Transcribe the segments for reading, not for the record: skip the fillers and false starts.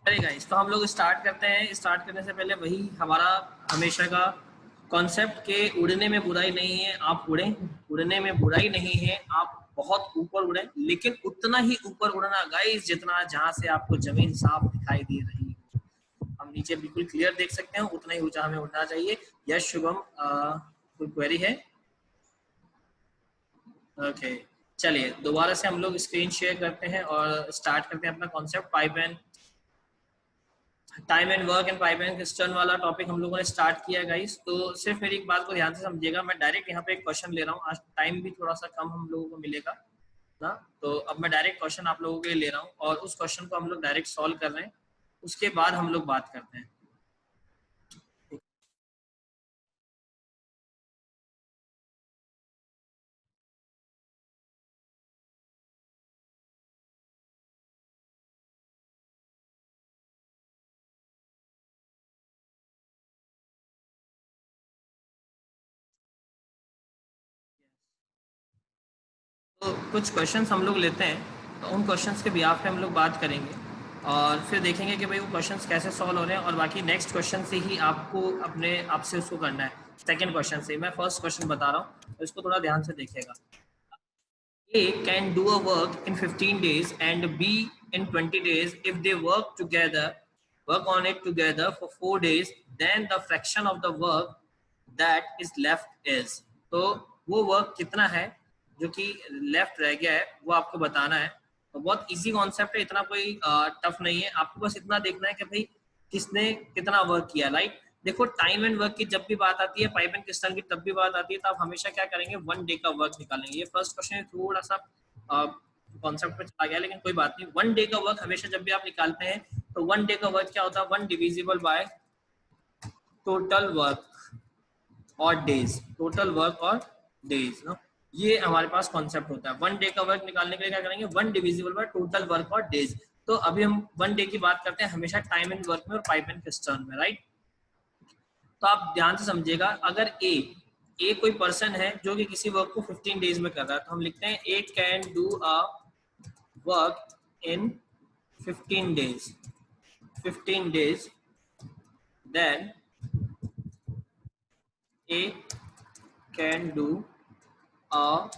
अरे गाइस, तो हम लोग स्टार्ट करते हैं। स्टार्ट करने से पहले वही हमारा हमेशा का कॉन्सेप्ट के उड़ने में बुराई नहीं है, आप उड़ें। उड़ने में बुराई नहीं है, आप बहुत ऊपर उड़ें, लेकिन उतना ही ऊपर उड़ना गाइस जितना जहां से आपको जमीन साफ दिखाई दे रही हो। हम नीचे बिल्कुल क्लियर देख सकते हैं, उतना ही ऊंचा हमें उड़ना चाहिए। यस शुभम, कोई क्वेरी है? ओके, चलिए दोबारा से हम लोग स्क्रीन शेयर करते हैं और स्टार्ट करते हैं अपना concept. Pipe and time and work and pipe and क्रिस्टन वाला टॉपिक हम लोगों ने स्टार्ट किया गाइस। तो सिर्फ मेरी एक बात को ध्यान से समझिएगा, मैं डायरेक्ट यहाँ पे एक क्वेश्चन ले रहा हूँ। आज टाइम भी थोड़ा सा कम हम लोगों को मिलेगा ना, तो अब मैं डायरेक्ट क्वेश्चन आप लोगों के लिए ले रहा हूँ और उस क्वेश्चन को हम लोग डायरेक्ट सॉल्व कर रहे हैं, उसके बाद हम लोग बात करते हैं। तो कुछ क्वेश्चंस हम लोग लेते हैं, तो उन क्वेश्चंस के बिहाफ पे हम लोग बात करेंगे और फिर देखेंगे कि भाई वो क्वेश्चंस कैसे सॉल्व हो रहे हैं, और बाकी नेक्स्ट क्वेश्चन से ही आपको अपने आप से उसको करना है। सेकंड क्वेश्चन से मैं फर्स्ट क्वेश्चन बता रहा हूँ, तो इसको थोड़ा ध्यान से देखिएगा। A can do a work in 15 days and B in 20 days. If they work on it together for 4 days, then the fraction of the work that is left is. तो वो वर्क कितना है जो कि लेफ्ट रह गया है, वो आपको बताना है। तो बहुत इजी कॉन्सेप्ट है, इतना कोई टफ नहीं है। आपको बस इतना देखना है कि भाई किसने कितना वर्क किया। लाइक देखो, टाइम एंड वर्क की जब भी बात आती है, पाइप एंड क्रिस्टल की तब भी बात आती है, तो आप हमेशा क्या करेंगे, 1 डे का वर्क निकालेंगे। ये फर्स्ट क्वेश्चन थोड़ा सा कॉन्सेप्ट पे चला गया, लेकिन कोई बात नहीं। 1 डे का वर्क हमेशा जब भी आप निकालते हैं, तो 1 डे का वर्क क्या होता है, 1 डिविजिबल बाय टोटल वर्क और डेज। टोटल वर्क और डेज ना, ये हमारे पास कॉन्सेप्ट होता है। 1 डे का वर्क निकालने के लिए क्या करेंगे, 1 डिविजिबल बाय टोटल वर्क और डेज। तो अभी हम 1 डे की बात करते हैं हमेशा टाइम एंड वर्क में और पाइप एंड क्रिस्टल में, राइट। तो आप ध्यान से समझिएगा, अगर ए कोई पर्सन है जो कि किसी वर्क को 15 डेज में कर रहा है, तो हम लिखते हैं a can do a work in 15 days. 15 days, then a can do a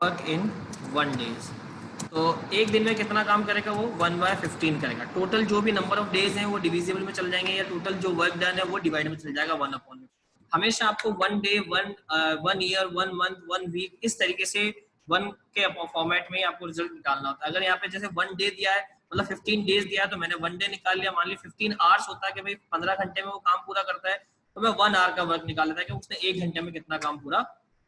work in 1 days. तो एक दिन में कितना काम करेगा वो, 1/15 करेगा। टोटल जो भी नंबर ऑफ डेज हैं वो डिविजिबल में चल जाएंगे, या टोटल जो वर्क डन है वो डिवाइड में चल जाएगा 1/। हमेशा आपको 1 डे, 1 ईयर, 1 मंथ, 1 वीक, इस तरीके से 1 के फॉर्मेट में ही आपको रिजल्ट निकालना होता है। अगर यहाँ पे जैसे 1 डे दिया है, मतलब 15 डेज दिया है, तो मैंने 1 डे निकाल लिया। मान ली 15 आवर्स होता है कि भाई 15 घंटे में वो काम पूरा करता है, तो मैं 1 आवर का वर्क निकाल लेता है कि उसने 1 घंटे में कितना काम पूरा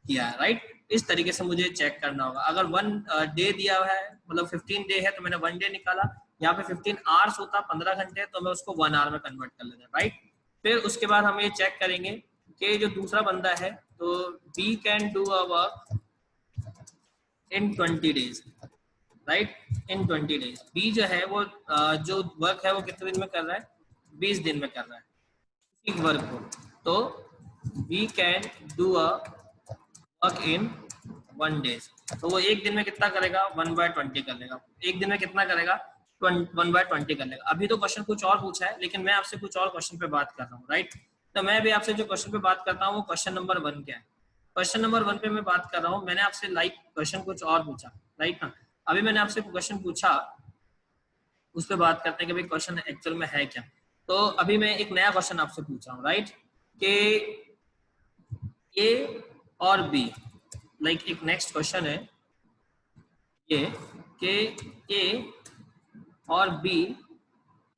किया है, राइट। इस तरीके से मुझे चेक करना होगा। अगर 1 डे दिया है, मतलब 15 डे है, तो मैंने 1 डे निकाला। यहाँ पे 15 आवर्स होता, 15 घंटे, तो मैं उसको 1 आवर में कन्वर्ट कर लेता, राइट। फिर उसके बाद हम ये चेक करेंगे कि जो दूसरा बंदा है, तो b can do a work in 20 days, right. In 20 days b जो है वो जो वर्क है वो कितने दिन में कर रहा है, 20 दिन में कर रहा है इसी वर्क को। तो b can do a work in 1 days. तो वो एक दिन में कितना करेगा, 1/20 कर लेगा। एक दिन में कितना करेगा, 1/20 कर लेगा। अभी तो क्वेश्चन कुछ और पूछा है, लेकिन मैं आपसे कुछ और क्वेश्चन पे बात कर रहा हूँ, राइट। तो मैं भी आपसे जो क्वेश्चन पे बात करता हूँ वो क्वेश्चन नंबर 1 क्या है। क्वेश्चन नंबर 1 पे मैं बात कर रहा हूँ। मैंने आपसे लाइक क्वेश्चन कुछ और पूछा, राइट ना। अभी मैंने आपसे क्वेश्चन पूछा, उस पर बात करते हैं कि भाई क्वेश्चन एक्चुअल में है क्या। तो अभी मैं एक नया क्वेश्चन आपसे पूछ रहा हूँ, राइट, कि ए और बी, लाइक एक नेक्स्ट क्वेश्चन है ये कि ए और बी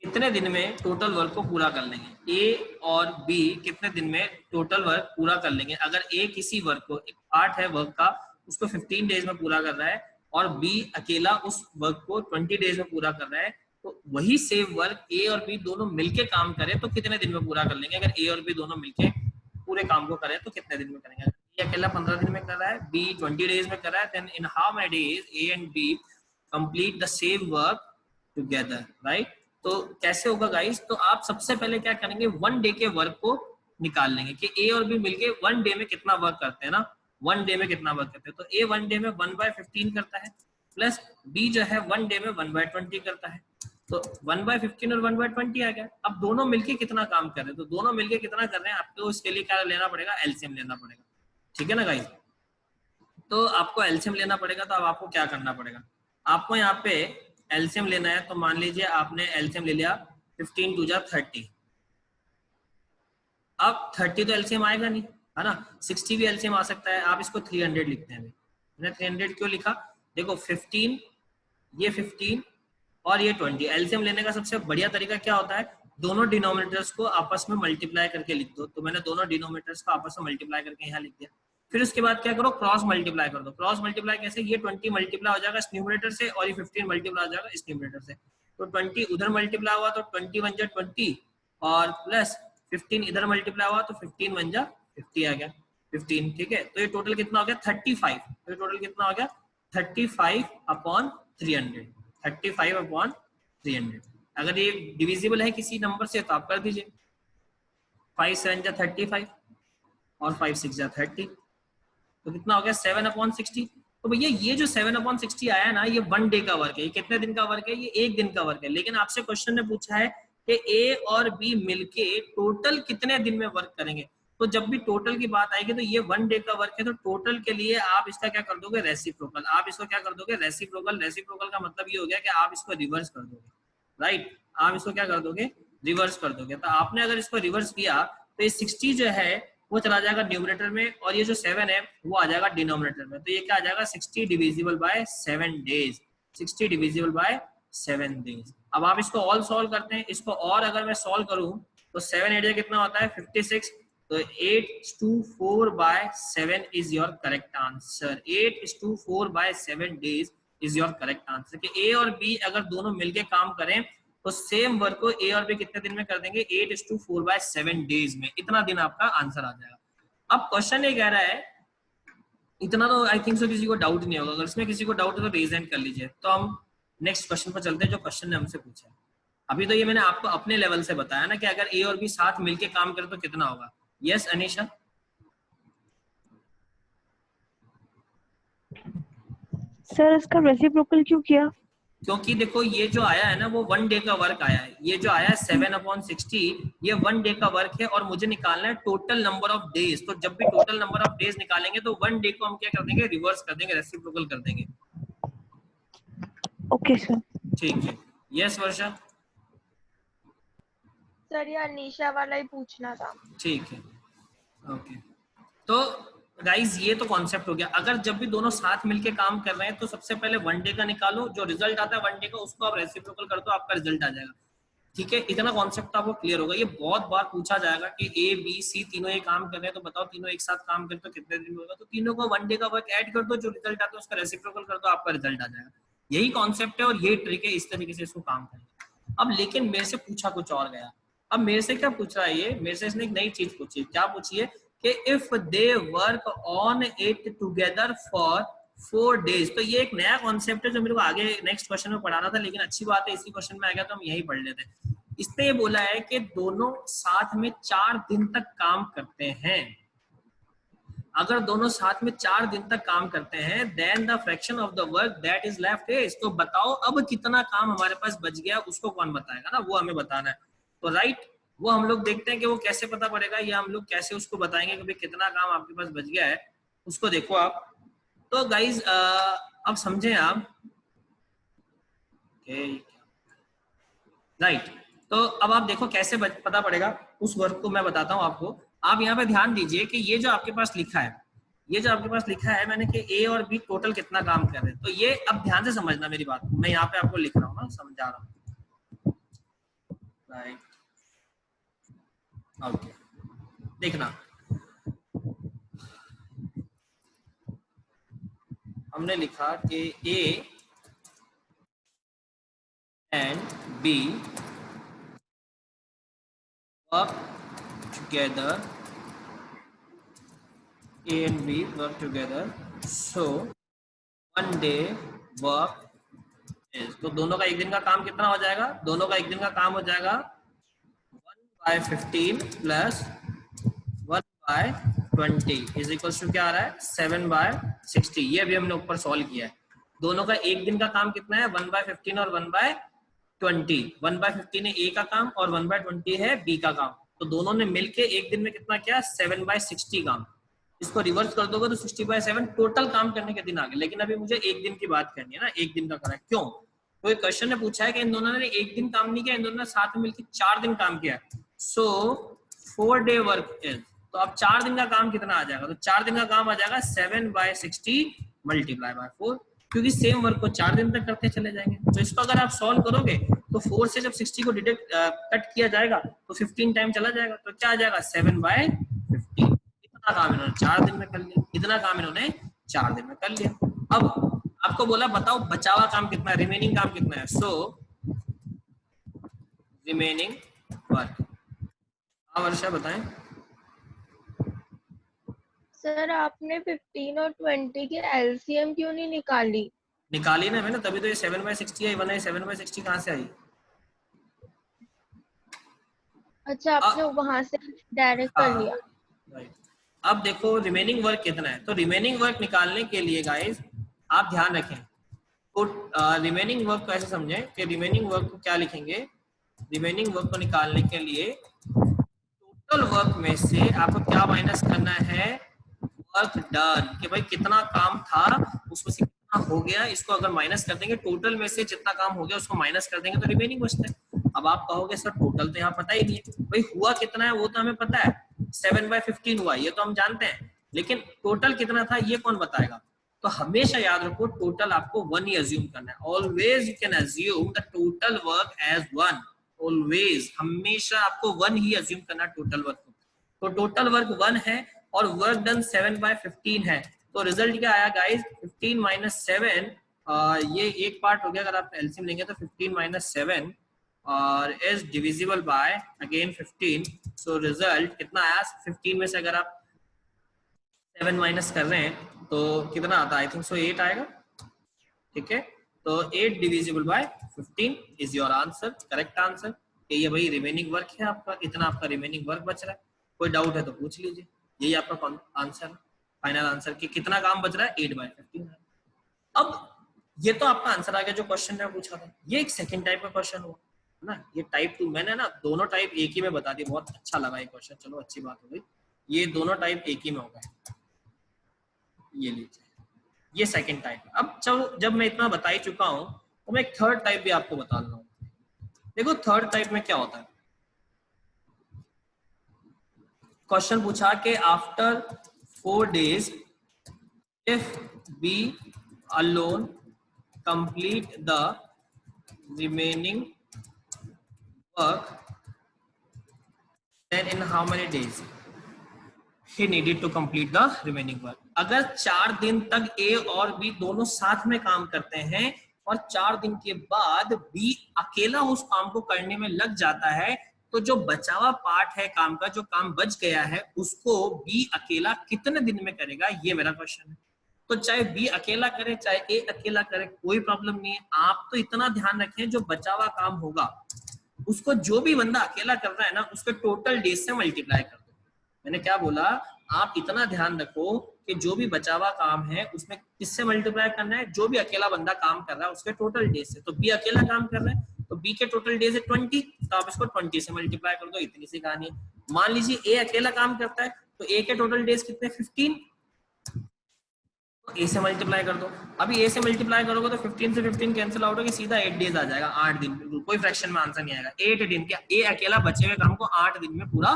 कितने दिन में टोटल वर्क को पूरा कर लेंगे। ए और बी कितने दिन में टोटल वर्क पूरा कर लेंगे। अगर ए किसी वर्क को, एक पार्ट है वर्क का, उसको 15 डेज में पूरा कर रहा है, और बी अकेला उस वर्क को 20 डेज में पूरा कर रहा है, तो वही सेम वर्क ए और बी दोनों मिलके काम करें तो कितने दिन में पूरा कर लेंगे। अगर ए और बी दोनों मिलके पूरे काम को करें तो कितने दिन में करेंगे। ए अकेला 15 दिन में कर रहा है, बी 20 डेज में कर रहा है, then in how many days a and b complete the same work together, right. तो कैसे होगा गाइस, तो आप सबसे पहले क्या करेंगे, 1 डे के वर्क को निकाल लेंगे कि ए और बी मिलके 1 डे में कितना वर्क करते हैं ना। 1 डे में कितना वर्क करते हैं, तो ए 1 डे में 1/15 करता है, प्लस बी जो है 1 डे में 1/20 करता है, तो 1/15 और 1/20 आ गया। अब दोनों मिलके कितना काम कर रहे हैं, तो दोनों मिलके कितना कर रहे हैं आपको इसके लिए क्या लेना पड़ेगा, एलसीएम लेना पड़ेगा, ठीक है ना गाइस। तो आपको एलसीएम लेना पड़ेगा, तो अब आपको क्या करना पड़ेगा, आपको यहाँ पे एलसीएम लेना है। तो मान लीजिए आपने एलसीएम ले लिया 15 2 जा 30, अब 30 तो एलसीएम आएगा नहीं, है ना, 60 भी एलसीएम आ सकता है, आप इसको 300 लिखते हैं। मैंने 300 क्यों लिखा, देखो 15 ये 15 और ये 20, एलसीएम लेने का सबसे बढ़िया तरीका क्या होता है, दोनों डिनोमिनेटर्स को आपस में मल्टीप्लाई करके लिख दो। तो मैंने दोनों डिनोमिनेटर्स को आपस में मल्टीप्लाई करके यहाँ लिख दिया। फिर उसके बाद क्या करो, क्रॉस मल्टीप्लाई कर दो। क्रॉस मल्टीप्लाई कैसे, ये 20 मल्टीप्लाई हो जाएगा इस न्यूमरेटर से और ये 15 मल्टीप्लाई हो जाएगा इस न्यूमरेटर से। तो 20 उधर मल्टीप्लाई हुआ तो 20 1 जा 20 और प्लस 15 इधर मल्टीप्लाई हुआ तो 15 1 जा 50 आ गया 15, ठीक है। तो ये टोटल कितना हो गया 35, तो ये टोटल कितना हो गया 35/300, 35/300। अगर ये डिविजिबल है किसी नंबर से तो आप कर दीजिए, 5 7 जा 35 और 5 6 जा 30, तो कितना हो गया 7/60। तो भैया ये जो 7/60 आया ना, ये 1 डे का वर्क है। ये कितने दिन का वर्क है, ये 1 दिन का वर्क है। लेकिन आपसे क्वेश्चन ने पूछा है कि ए और बी मिलके टोटल कितने दिन में वर्क करेंगे। तो जब भी टोटल की बात आएगी तो ये 1 डे का वर्क है, तो टोटल के लिए आप इसका क्या कर दोगे, रेसिप्रोकल। आप इसको क्या कर दोगे, रेसिप्रोकल। रेसिप्रोकल का मतलब ये हो गया कि आप इसको रिवर्स कर दोगे, राइट। आप इसको क्या कर दोगे, रिवर्स कर दोगे। तो आपने अगर इसको रिवर्स किया तो ये 60 जो है वो चला जाएगा न्यूमरेटर में और ये जो 7 है वो आ जाएगा डिनोमिनेटर में। तो ये क्या आ जाएगा 60 divisible by 7 days, 60 divisible by 7 days. अब आप इसको ऑल सॉल्व करते हैं, इसको और अगर मैं सॉल्व करूं तो 7 8 कितना होता है 56, तो 8/4/7 is your correct answer. 8/4/7 days is your correct answer. कि ए और बी अगर दोनों मिलके काम करें तो सेम वर्क को ए और बी कितने दिन में कर देंगे, 8/4/7 डेज में। इतना दिन आपका आंसर आ जाएगा। अब क्वेश्चन ये कह रहा है, इतना तो आई थिंक सो किसी को डाउट नहीं होगा। अगर इसमें किसी को डाउट है तो रेज हैंड कर लीजिए। तो हम नेक्स्ट क्वेश्चन पर चलते हैं जो क्वेश्चन ने हमसे पूछा है। अभी तो ये मैंने आपको अपने लेवल से बताया ना कि अगर ए और बी साथ मिलके काम करे तो कितना होगा। यस अनीशा, सर इसका रेसिप्रोकल क्यों किया? क्योंकि देखो ये जो आया है ना वो 1 डे का वर्क आया है। ये जो आया है 7/60 ये 1 डे का वर्क है और मुझे निकालना है टोटल नंबर ऑफ डेज। तो जब भी टोटल नंबर ऑफ डेज निकालेंगे तो 1 डे को हम क्या कर देंगे, रिवर्स कर देंगे, रेसिप्रोकल कर देंगे। ओके सर, ठीक है। यस वर्षा, सर ये अनीशा वाला ही पूछना था। ठीक है, ओके। तो गाइज ये तो कॉन्सेप्ट हो गया। अगर जब भी दोनों साथ मिलके काम कर रहे हैं तो सबसे पहले 1 डे का निकालो, जो रिजल्ट आता है 1 डे का उसको आप रेसिप्रोकल कर दो, आपका रिजल्ट आ जाएगा। ठीक है, इतना कॉन्सेप्ट आपको क्लियर होगा। ये बहुत बार पूछा जाएगा कि ए बी सी तीनों ये काम कर रहे हैं तो बताओ तीनों एक साथ काम करें तो कितने दिन में होगा। तो तीनों को 1 डे का वर्क ऐड कर दो, जो रिजल्ट आता है उसका रेसिप्रोकल कर दो, आपका रिजल्ट आ जाएगा। यही कॉन्सेप्ट है और यही ट्रिक है, इस तरीके से इसको काम करेंगे। अब लेकिन मेरे से पूछा कुछ और गया। अब मेरे से क्या पूछ रहा है ये, मेरे से इसने एक नई चीज पूछी। क्या पूछी है कि if they work on it together for 4 days. तो ये एक नया कॉन्सेप्ट है जो मेरे को आगे नेक्स्ट क्वेश्चन में पढ़ाना था, लेकिन अच्छी बात है इसी क्वेश्चन में आ गया तो हम यही पढ़ लेते हैं। इसने ये बोला है कि दोनों साथ में 4 दिन तक काम करते हैं। अगर दोनों साथ में 4 दिन तक काम करते हैं then the fraction of the work that is left is. तो बताओ अब कितना काम हमारे पास बच गया, उसको कौन बताएगा ना, वो हमें बताना है। तो राइट, वो हम लोग देखते हैं कि वो कैसे पता पड़ेगा या हम लोग कैसे उसको बताएंगे कि भाई कितना काम आपके पास बच गया है, उसको देखो आप। तो गाइज अब समझें आप, राइट। तो अब आप देखो कैसे पता पड़ेगा, उस वर्क को मैं बताता हूं आपको। आप यहाँ पे ध्यान दीजिए कि ये जो आपके पास लिखा है, ये जो आपके पास लिखा है मैंने कि ए और बी टोटल कितना काम कर रहे हैं। तो ये अब ध्यान से समझना मेरी बात, मैं यहाँ पे आपको लिख रहा हूँ ना, समझा रहा हूँ, राइट। ओके, देखना हमने लिखा कि a and b work together, A and B work together, so 1 day work is। तो दोनों का एक दिन का काम कितना हो जाएगा, दोनों का एक दिन का काम हो जाएगा 1/15 प्लस 1/20 इज इक्वल टू क्या आ रहा है 7/60। ये भी हमने ऊपर सॉल्व किया है। दोनों का एक दिन का काम कितना है, 1/15 और 1/20। 1/15 है ए का काम और 1/20 है बी का काम, तो दोनों ने मिलके एक दिन में कितना किया, 7/60 काम। इसको रिवर्स कर दोगे तो 60/7 टोटल काम करने के दिन आ गए। लेकिन अभी मुझे एक दिन की बात करनी है ना, एक दिन का करा है। क्यों? तो एक क्वेश्चन ने पूछा है कि इन दोनों ने एक दिन काम नहीं किया, इन दोनों ने साथ में मिलकर 4 दिन काम किया। सो 4 डे वर्क इज, तो अब 4 दिन का काम कितना आ जाएगा, तो 4 दिन का काम आ जाएगा 7/60 मल्टीप्लाई बाय 4, क्योंकि सेम वर्क को 4 दिन तक करते चले जाएंगे। तो इसको अगर आप सॉल्व करोगे तो 4 से जब 60 को डिडक्ट कट किया जाएगा तो 15 टाइम चला जाएगा, तो क्या आ जाएगा 7/15। इतना काम इन्होंने 4 दिन में कर लिया, इतना काम इन्होंने 4 दिन में कर लिया। अब आपको बोला बताओ बचा हुआ काम कितना है, रिमेनिंग काम कितना है। सो रिमेनिंग वर्क, हाँ वर्षा बताएं। सर आपने 15 और 20 की एलसीएम क्यों नहीं निकाली? निकाली ना मैंने, तभी तो ये 7/60 आई, वरना 7/60 कहाँ से आई। अच्छा, आपने वहां से डायरेक्ट कर लिया। राइट। अब देखो रिमेनिंग वर्क कितना है, तो रिमेनिंग वर्क निकालने के लिए गाइस आप ध्यान रखें, तो रिमेनिंग वर्क को ऐसे समझें कि रिमेनिंग वर्क को क्या लिखेंगे, रिमेनिंग वर्क को निकालने के लिए टोटल वर्क में से आपको क्या माइनस करना है, वर्क डन, कि भाई कितना काम था उसमें से कितना हो गया, इसको अगर माइनस कर देंगे टोटल में से जितना काम हो गया उसको माइनस कर देंगे तो रिमेनिंग बचता है। अब आप कहोगे सर टोटल तो यहाँ पता ही नहीं है, भाई हुआ कितना है वो तो हमें पता है, 7/15 हुआ ये तो हम जानते हैं, लेकिन टोटल कितना था ये कौन बताएगा। तो हमेशा याद रखो टोटल आपको 1 ही अज्यूम करना है, always you can assume the total work as 1, always, हमेशा आपको 1 ही अज्यूम करना टोटल वर्क को। तो टोटल वर्क 1 है और वर्क डन 7/15 है, तो रिजल्ट क्या आया गाइस, 15 - 7, ये एक पार्ट हो गया, अगर आप एलसीएम लेंगे तो 15 - 7 और is divisible by again 15। So result कितना आया, 15 में से अगर आप 7 माइनस कर रहे हैं तो कितना आता है, आई थिंक सो 8 आएगा, ठीक है। तो 8 divisible by 15 is your answer, correct answer. ये भाई रिमेनिंग वर्क है आपका, इतना आपका रिमेनिंग वर्क बच रहा है। कोई डाउट है तो पूछ लीजिए, यही आपका आंसर, फाइनल आंसर कि कितना काम बच रहा है, 8/15। अब ये तो आपका आंसर आ गया जो क्वेश्चन में पूछा था। ये एक सेकंड टाइप का क्वेश्चन हुआ ना, ये टाइप 2, मैंने ना दोनों टाइप एक ही में बता दी, बहुत अच्छा लगा ये क्वेश्चन, चलो अच्छी बात हो गई, ये दोनों टाइप एक ही में हो गए। ये लीजिए, ये सेकंड टाइप। अब जब मैं इतना बता ही चुका हूं तो मैं एक थर्ड टाइप भी आपको बता रहा हूँ। देखो थर्ड टाइप में क्या होता है, क्वेश्चन पूछा कि after 4 days if we alone complete the remaining work then in how many days he needed to complete the remaining work। अगर 4 दिन तक ए और बी दोनों साथ में काम करते हैं और 4 दिन के बाद बी अकेला उस काम को करने में लग जाता है, तो जो बचा हुआ पार्ट है काम का, जो काम बच गया है, उसको बी अकेला कितने दिन में करेगा, ये मेरा क्वेश्चन है। तो चाहे बी अकेला करे चाहे ए अकेला करे कोई प्रॉब्लम नहीं है, आप तो इतना ध्यान रखें जो बचा हुआ काम होगा उसको जो भी बंदा अकेला कर रहा है ना उसके टोटल डेज से मल्टीप्लाई कर दो। मैंने क्या बोला, आप इतना ध्यान रखो कि जो भी बचा हुआ काम है उसमें किससे मल्टीप्लाई करना है, जो भी अकेला बंदा काम कर रहा है उसके टोटल डेज से। तो बी अकेला काम कर रहा है तो बी के टोटल डेज है 20, तो आप इसको 20 से मल्टीप्लाई कर दो, इतनी सी कहानी है। मान लीजिए ए अकेला काम करता है तो ए के टोटल डेज कितने 15, ए से मल्टीप्लाई कर दो। अभी ए से मल्टीप्लाई करोगे तो 15 से 15 कैंसिल आउट होगा, सीधा 8 डेज आ जाएगा, 8 दिन, बिल्कुल कोई फ्रैक्शन में आंसर नहीं आएगा। 8 दिन के ए अकेला बचे हुए काम को 8 दिन में पूरा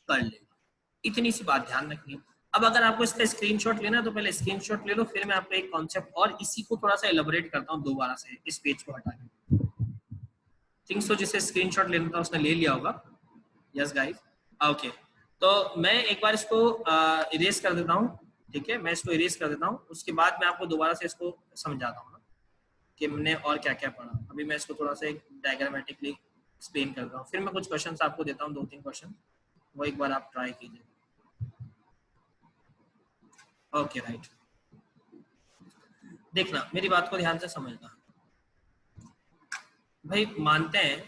कर लेगा, इतनी सी बात ध्यान रखनी है। अब अगर आपको इसका स्क्रीनशॉट लेना है तो पहले स्क्रीनशॉट ले लो, फिर मैं आपको एक कॉन्सेप्ट और इसी को थोड़ा सा एलाबोरेट करता हूँ दोबारा से, इस पेज को हटा के। थिंक सो जिसे स्क्रीनशॉट लेना था उसने ले लिया होगा। Yes guys, okay. तो मैं एक बार इसको इरेज कर देता हूँ, ठीक है, मैं इसको इरेज कर देता हूँ, उसके बाद मैं आपको दोबारा से इसको समझाता हूँ कि हमने और क्या क्या पढ़ा। अभी मैं इसको थोड़ा सा डायग्रामेटिकली एक्सप्लेन कर रहा हूँ, फिर मैं कुछ क्वेश्चंस आपको देता हूँ, 2-3 क्वेश्चन, वो एक बार आप ट्राई कीजिए। ओके राइट, देखना मेरी बात को ध्यान से समझना। भाई मानते हैं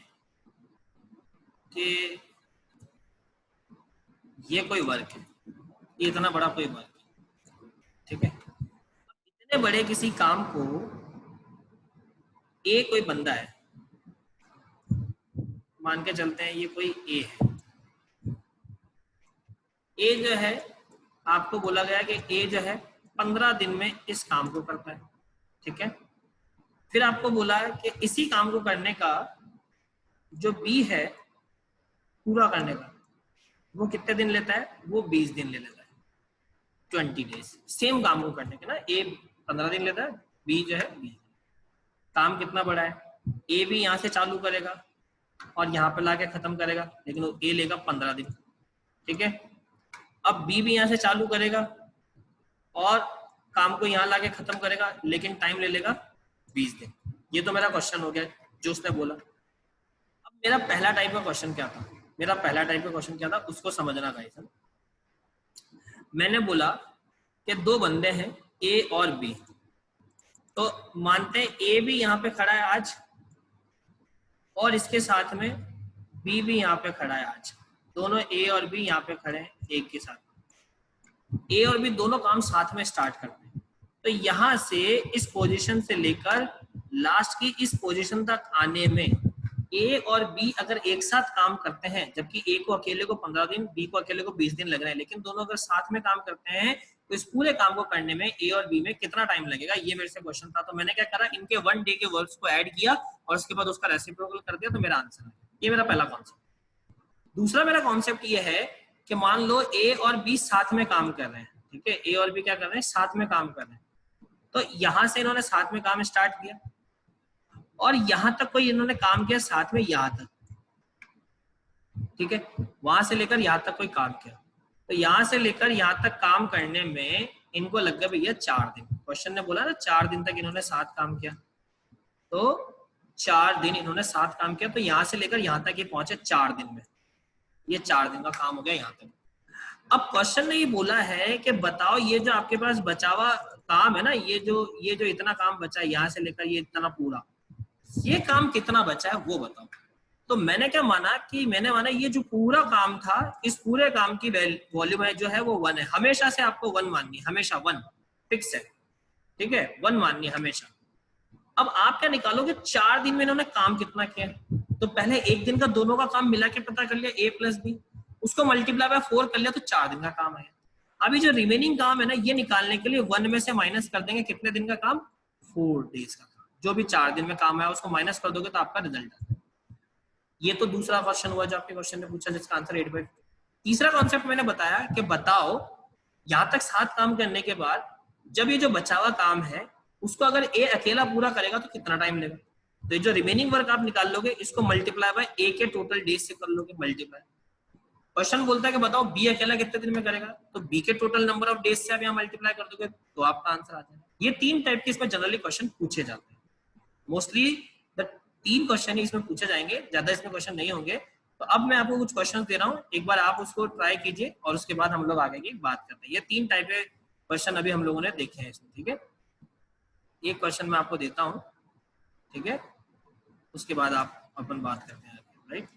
कि ये कोई वर्क है, ये इतना बड़ा कोई वर्क है, ठीक है। इतने बड़े किसी काम को ए कोई बंदा है, मान के चलते हैं ये कोई ए है। ए जो है आपको बोला गया कि ए जो है 15 दिन में इस काम को करता है, ठीक है। फिर आपको बोला है कि इसी काम को करने का जो बी है पूरा करने का वो कितने दिन लेता है, वो 20 दिन ले लेता है, 20 डेज। सेम काम को करने के ना, ए 15 दिन लेता है, बी जो है 20 दिन। काम कितना बड़ा है, ए भी यहाँ से चालू करेगा और यहाँ पे लाके खत्म करेगा, लेकिन वो ए लेगा 15 दिन, ठीक है। अब बी भी यहाँ से चालू करेगा और काम को यहाँ लाके खत्म करेगा, लेकिन टाइम ले लेगा 20 दिन। ये तो मेरा क्वेश्चन हो गया जो उसने बोला। अब मेरा पहला टाइप का क्वेश्चन क्या था, मेरा पहला टाइप का क्वेश्चन क्या था उसको समझना गाइस। मैंने बोला कि दो बंदे हैं ए और बी, तो मानते हैं ए भी यहाँ पे खड़ा है आज और इसके साथ में बी भी यहाँ पे खड़ा है आज। दोनों ए और बी यहाँ पे खड़े हैं एक के साथ। ए और बी दोनों काम साथ में स्टार्ट करते हैं, तो यहाँ से इस पोजीशन से लेकर लास्ट की इस पोजीशन तक आने में ए और बी अगर एक साथ काम करते हैं, जबकि ए को अकेले को 15 दिन, बी को अकेले को 20 दिन लग रहे हैं, लेकिन दोनों अगर साथ में काम करते हैं तो इस पूरे काम को करने में ए और बी में कितना टाइम लगेगा, ये मेरे से क्वेश्चन था। तो मैंने क्या करा, इनके 1 डे के वर्क्स को ऐड किया और उसके बाद उसका रेसिप्रोकल कर दिया, तो मेरा आंसर है। ये मेरा पहला कॉन्सेप्ट। दूसरा मेरा कॉन्सेप्ट ये है कि मान लो ए और बी साथ में काम कर रहे हैं, ठीक है। ए और बी क्या कर रहे हैं, साथ में काम कर रहे हैं। तो यहां से इन्होंने साथ में काम स्टार्ट किया और यहां तक कोई इन्होंने काम किया साथ में, यहां तक, ठीक है। वहां से लेकर यहां तक कोई काम किया, तो यहां से लेकर यहां तक काम करने में इनको लग गया भैया 4 दिन। क्वेश्चन ने बोला ना 4 दिन तक इन्होंने साथ काम किया, तो 4 दिन इन्होंने साथ काम किया, तो यहां से लेकर यहां तक ये पहुंचे 4 दिन में। ये 4 दिन का काम हो गया यहाँ तक। अब क्वेश्चन ने ये बोला है कि बताओ ये जो आपके पास बचा हुआ काम है ना, ये जो इतना काम बचा है यहाँ से लेकर ये इतना पूरा, ये काम कितना बचा है वो बताओ। तो मैंने क्या माना कि मैंने माना ये जो पूरा काम था, इस पूरे काम की वॉल्यूम है जो है वो 1 है। हमेशा से आपको 1 माननी है, हमेशा 1 फिक्स है, ठीक है, 1 माननी है हमेशा। अब आप क्या निकालोगे, 4 दिन में इन्होंने काम कितना किया, तो पहले एक दिन का दोनों का काम मिला के पता कर लिया, a प्लस बी, उसको मल्टीप्लाई बाय 4 कर लिया, तो 4 दिन का काम आया। अभी जो रिमेनिंग काम है ना, ये निकालने के लिए 1 में से माइनस कर देंगे कितने दिन का काम, 4 डेज का काम। जो भी 4 दिन में काम आया उसको माइनस कर दोगे तो आपका रिजल्ट आता है। ये तो दूसरा क्वेश्चन हुआ जो आपके क्वेश्चन ने पूछा, जिसका आंसर 8/4। तीसरा कॉन्सेप्ट मैंने बताया कि बताओ यहां तक 7 काम करने के बाद जब ये जो बचा हुआ काम है उसको अगर ए अकेला पूरा करेगा तो कितना टाइम लेगा। तो जो रिमेनिंग वर्क आप निकाल लोगे इसको मल्टीप्लाई बाय ए के टोटल डेज से कर लोगे मल्टीप्लाई। क्वेश्चन बोलता है कि बताओ बी अकेला कितने दिन में करेगा, तो बी के टोटल नंबर ऑफ डेज से आप यहाँ मल्टीप्लाई कर दोगे तो आपका आंसर आ जाएगा। ये 3 टाइप के इसमें जनरली क्वेश्चन पूछे जाते हैं। मोस्टली 3 क्वेश्चन ही इसमें पूछे जाएंगे, ज्यादा इसमें क्वेश्चन नहीं होंगे। तो अब मैं आपको कुछ क्वेश्चन दे रहा हूँ, एक बार आप उसको ट्राई कीजिए और उसके बाद हम लोग आगे की बात करते हैं। ये 3 टाइप के क्वेश्चन अभी हम लोगों ने देखे हैं इसमें, ठीक है। एक क्वेश्चन मैं आपको देता हूँ, ठीक है, उसके बाद आप अपन बात करते हैं, राइट।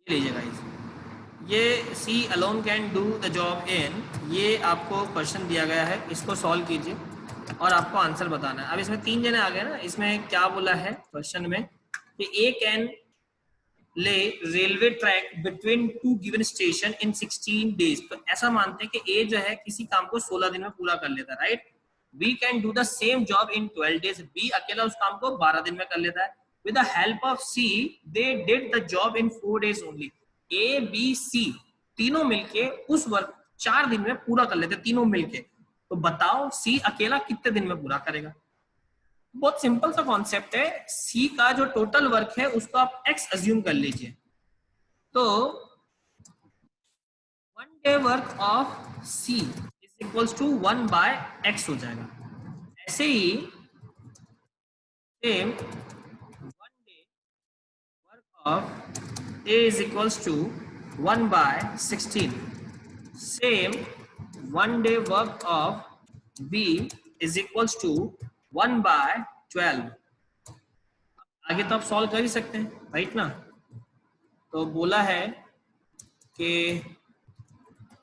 लीजिए गाइस, ये c alone can do the job in, ये आपको क्वेश्चन दिया गया है, इसको सॉल्व कीजिए और आपको आंसर बताना है। अब इसमें 3 जने आ गए ना, इसमें क्या बोला है क्वेश्चन में कि ए कैन ले railway track between 2 given station इन 16 डेज। तो ऐसा मानते हैं कि ए जो है किसी काम को 16 दिन में पूरा कर लेता है, right. B can do the same job in 12 days, b अकेला उस काम को 12 दिन में कर लेता है। With the help of C, they did the job in 4 days only. A, B, C तीनों मिलके उस वर्क 4 दिन में पूरा कर लेते, तीनों मिलके। तो बताओ C अकेला कितने दिन में पूरा करेगा। बहुत सिंपल सा कॉन्सेप्ट है। C का जो टोटल वर्क है उसको आप X अज्यूम कर लीजिए, तो 1 day work of C is equals to 1/X हो जाएगा। ऐसे ही same of A is equals to 1/16. Same 1 day work of B is equals to 1/12. आगे तो आप सॉल्व कर ही सकते हैं, राइट ना। तो बोला है कि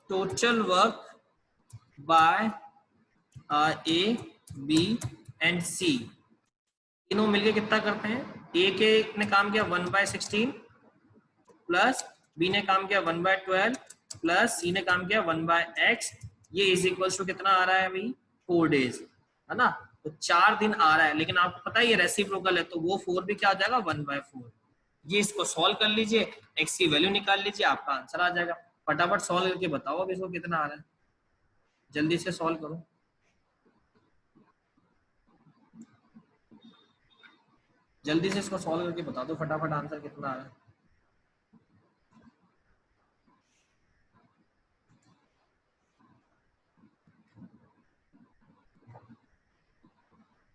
total work by a b and c तीनों मिलके कितना करते हैं। ए के ने काम किया 1/16 प्लस बी ने काम किया 1/12 प्लस सी ने काम किया 1/x, ये इज इक्वल टू कितना आ रहा है भाई 4 डेज, है ना। तो 4 दिन आ रहा है, लेकिन आपको पता है ये रेसिप्रोकल है तो वो 4 भी क्या आ जाएगा 1/4। ये इसको सॉल्व कर लीजिए, x की वैल्यू निकाल लीजिए, आपका आंसर आ जाएगा। फटाफट सॉल्व करके बताओ अब इसको कितना आ रहा है, जल्दी से सॉल्व करो। जल्दी से इसको सॉल्व करके बता दो फटाफट आंसर कितना आ रहा है।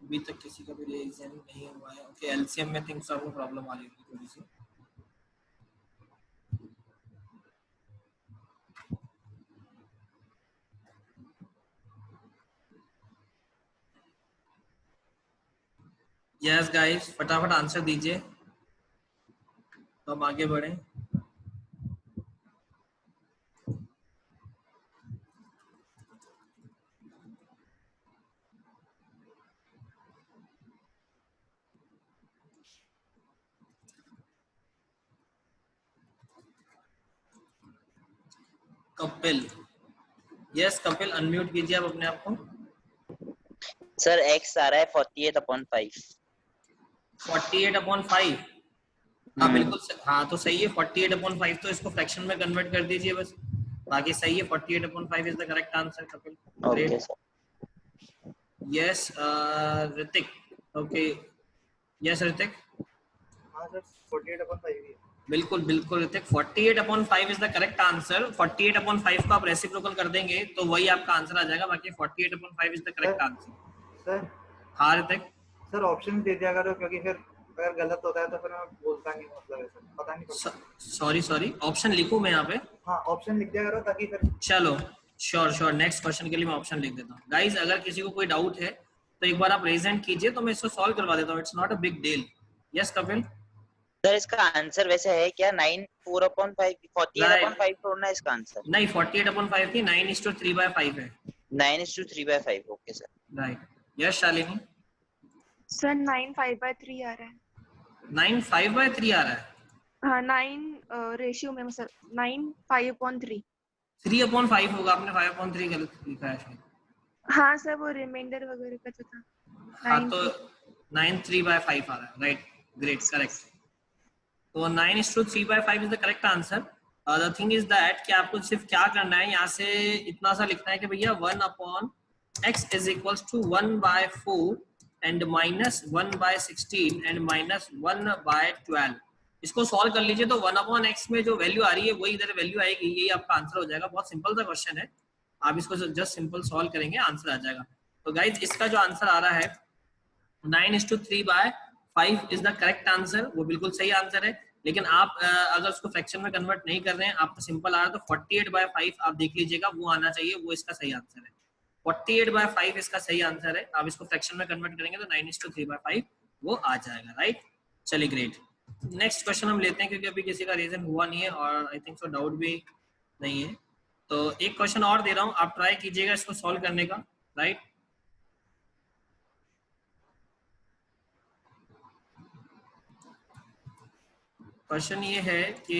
अभी तक किसी का भी रिएक्शन नहीं हुआ है। ओके, एलसीएम में थिंक सबको प्रॉब्लम आ रही होगी थोड़ी सी। यस गाइस, फटाफट आंसर दीजिए तो हम आगे बढ़ें। कपिल, यस कपिल अनम्यूट कीजिए आप अपने आप को। सर एक्स आ रहा है 48/5। 48/5, हाँ बिल्कुल हाँ तो सही है। 48/5 तो इसको फ्रैक्शन में कन्वर्ट कर दीजिए बस, बाकी सही है। 48/5 is the correct answer Kapil. Okay sir. Yes Hrithik, okay yes Hrithik. हाँ सर 48/5 ही है। बिल्कुल बिल्कुल Hrithik, 48/5 is the correct answer. 48/5 को आप रेसिप्रोकल कर देंगे तो वही आपका आंसर आ जाएगा, बाकी 48/5 is the correct answer. Sir हाँ ऋतिक। सर ऑप्शन दे दिया करो, क्योंकि फिर अगर गलत होता है तो फिर मैं बोलता नहीं, मतलब ऐसा पता नहीं पड़ता। सॉरी ऑप्शन लिखूं मैं यहाँ पे। हाँ ऑप्शन लिख दिया करो ताकि फिर। चलो श्योर नेक्स्ट क्वेश्चन के लिए मैं ऑप्शन लिख देता हूँ। गाइज अगर किसी को कोई डाउट है तो एक बार आप रेज हैंड कीजिए तो मैं इसको सॉल्व करवा देता हूँ, it's not a big deal. Yes Kapil. Sir इसका आंसर वैसे है क्या 9/4/5 48/5 छोड़ना है इसका आंसर? नहीं 48/5 थी, 9:3/5 है। 9:3/5 okay sir. Right. Yes Shalini. Sir 9/5/3 आ रहा है। 9/5/3 आ रहा है। हाँ 9 रेशियो में सर 9/5/3। 3/5 होगा, आपने 5/3 गलत लिखा है शायद। हाँ सर वो रिमाइंडर वगैरह का जो था। हाँ तो 9/3/5 आ रहा है। Right, great, correct. तो 9:3/5 is the correct answer. The thing is that कि आपको सिर्फ क्या करना है, यहाँ से इतना सा लिखना है कि भैया 1/x is equals to 1/4 and -1/16 and -1/12। इसको सॉल्व कर लीजिए तो 1/x में जो वैल्यू आ रही है वही इधर वैल्यू आएगी, यही आपका आंसर हो जाएगा। बहुत सिंपल सा क्वेश्चन है, आप इसको जस्ट सिंपल सॉल्व करेंगे आंसर आ जाएगा। तो गाइज इसका जो आंसर आ रहा है 9:3/5 इज द करेक्ट आंसर, वो बिल्कुल सही आंसर है। लेकिन आप अगर उसको फ्रैक्शन में कन्वर्ट नहीं कर रहे हैं, आपको सिंपल आ रहा है तो 48/5 आप देख लीजिएगा, वो आना चाहिए, वो इसका सही आंसर है। 48/5 इसका सही आंसर है। आप इसको फ्रैक्शन में कन्वर्ट करेंगे तो 9:3/5 वो आ जाएगा। राइट, चलिए ग्रेट। नेक्स्ट क्वेश्चन हम लेते हैं क्योंकि अभी किसी का रीजन हुआ नहीं है और आई थिंक सो डाउट भी नहीं है। तो एक क्वेश्चन और दे रहा हूँ, आप ट्राई कीजिएगा इसको सॉल्व करने का। राइट, क्वेश्चन ये है कि